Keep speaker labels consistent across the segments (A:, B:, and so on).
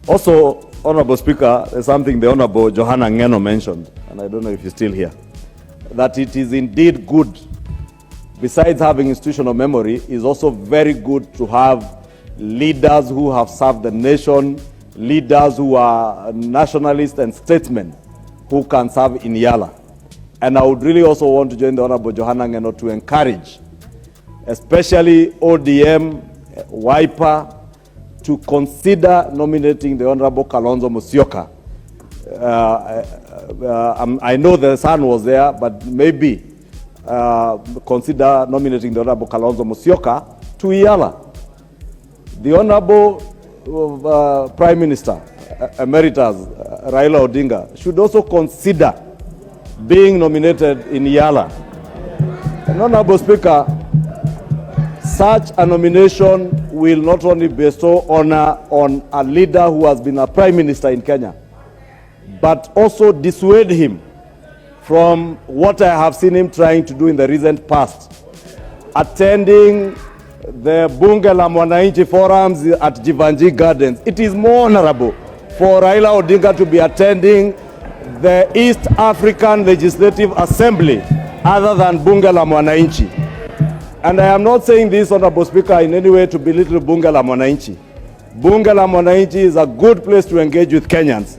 A: Also, Honorable Speaker, there's something the Honorable Johanna Ngeno mentioned, and I don't know if you're still here, that it is indeed good, besides having institutional memory, is also very good to have leaders who have served the nation, leaders who are nationalists and statesmen who can serve in Yala. And I would really also want to join the Honorable Johanna Ngeno to encourage, especially ODM, Wiper, to consider nominating the Honorable Kalonzo Musyoka. I know the son was there, but maybe consider nominating the Honorable Kalonzo Musyoka to Yala. The Honorable Prime Minister Emeritus Raila Odinga should also consider being nominated in Yala. And Honorable Speaker, such a nomination will not only bestow honor on a leader who has been a prime minister in Kenya, but also dissuade him from what I have seen him trying to do in the recent past, attending the Bunge la Mwananchi forums at Jivanji Gardens. It is more honorable for Raila Odinga to be attending the East African Legislative Assembly other than Bunge la Mwananchi. And I am not saying this, Honorable Speaker, in any way to belittle Bunge la Mwananchi. Bunge la Mwananchi is a good place to engage with Kenyans.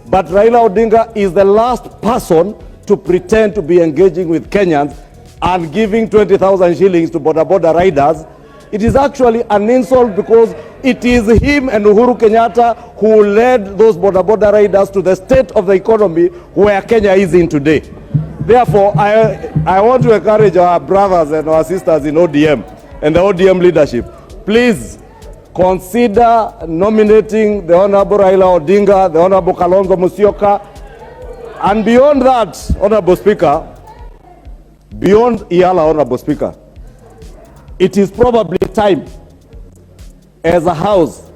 A: But Raila Odinga is the last person to pretend to be engaging with Kenyans and giving 20,000 shillings to boda riders. It is actually an insult because it is him and Uhuru Kenyatta who led those boda riders to the state of the economy where Kenya is in today. Therefore, I want to encourage our brothers and our sisters in ODM and the ODM leadership, please consider nominating the Honorable Raila Odinga, the Honorable Kalonzo Musyoka, and beyond that, Honorable Speaker, beyond Yala, Honorable Speaker, it is probably time, as a house,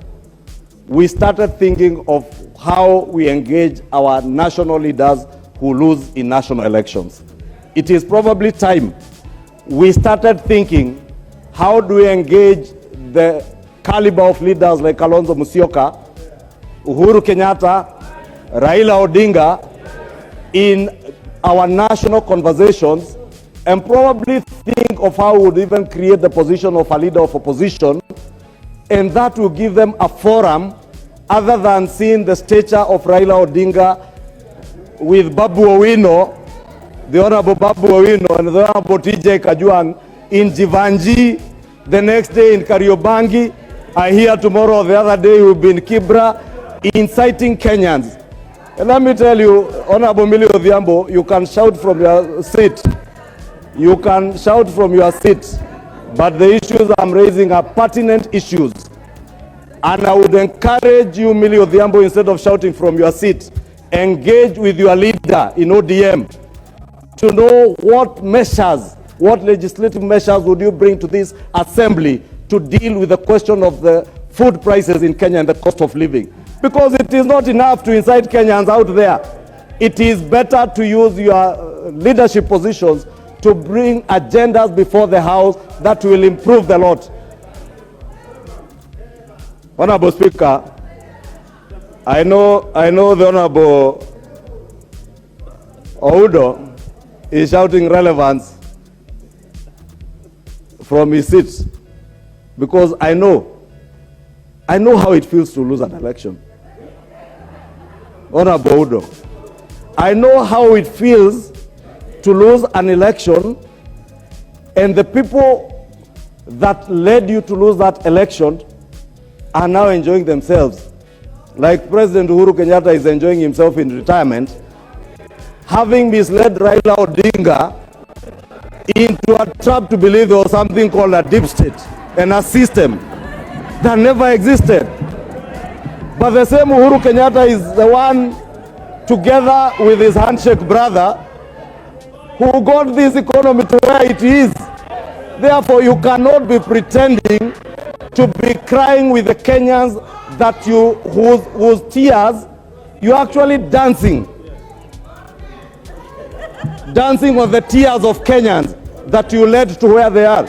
A: we started thinking of how we engage our national leaders who lose in national elections. It is probably time we started thinking, how do we engage the caliber of leaders like Kalonzo Musyoka, Uhuru Kenyatta, Raila Odinga in our national conversations, and probably think of how we would even create the position of a leader of opposition, and that will give them a forum other than seeing the stature of Raila Odinga with Babu Owino, the Honorable Babu Owino and the Honorable TJ Kajwang in Jivanji, the next day in Kariobangi, I hear tomorrow, the other day you'll be in Kibra, inciting Kenyans. And let me tell you, Honorable Millie Odhiambo, you can shout from your seat. You can shout from your seat, but the issues I'm raising are pertinent issues. And I would encourage you, Millie Odhiambo, instead of shouting from your seat, engage with your leader in ODM to know what measures, what legislative measures would you bring to this assembly to deal with the question of the food prices in Kenya and the cost of living. Because it is not enough to incite Kenyans out there. It is better to use your leadership positions to bring agendas before the House that will improve the lot. Honorable Speaker, I know the Honorable Oudo is shouting relevance from his seat because I know how it feels to lose an election. Honorable Oudo, I know how it feels to lose an election, and the people that led you to lose that election are now enjoying themselves. Like President Uhuru Kenyatta is enjoying himself in retirement, having misled Raila Odinga into a trap to believe there was something called a deep state and a system that never existed. But the same Uhuru Kenyatta is the one, together with his handshake brother, who got this economy to where it is. Therefore, you cannot be pretending to be crying with the Kenyans that whose tears, you're actually dancing on the tears of Kenyans that you led to where they are.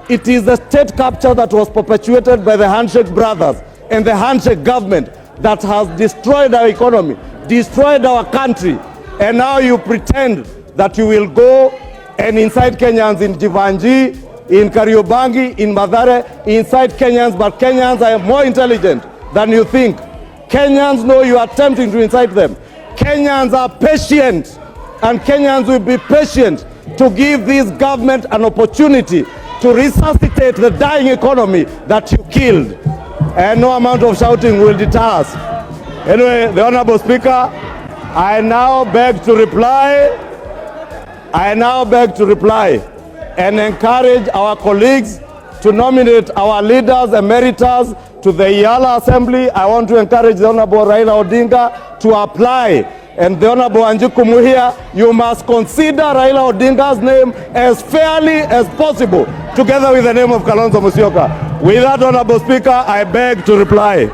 A: It is the state capture that was perpetuated by the handshake brothers and the handshake government that has destroyed our economy, destroyed our country, and now you pretend that you will go and incite Kenyans in Jivanji, in Kariobangi, in Mathare, incite Kenyans, but Kenyans are more intelligent than you think. Kenyans know you are attempting to incite them. Kenyans are patient, and Kenyans will be patient to give this government an opportunity to resuscitate the dying economy that you killed. And no amount of shouting will deter us. Anyway, the Honorable Speaker, I now beg to reply and encourage our colleagues to nominate our leaders emeritus to the Yala Assembly. I want to encourage the Honorable Raila Odinga to apply. And the Honorable Anjiku Muhia, you must consider Raila Odinga's name as fairly as possible, together with the name of Kalonzo Musyoka. With that, Honorable Speaker, I beg to reply.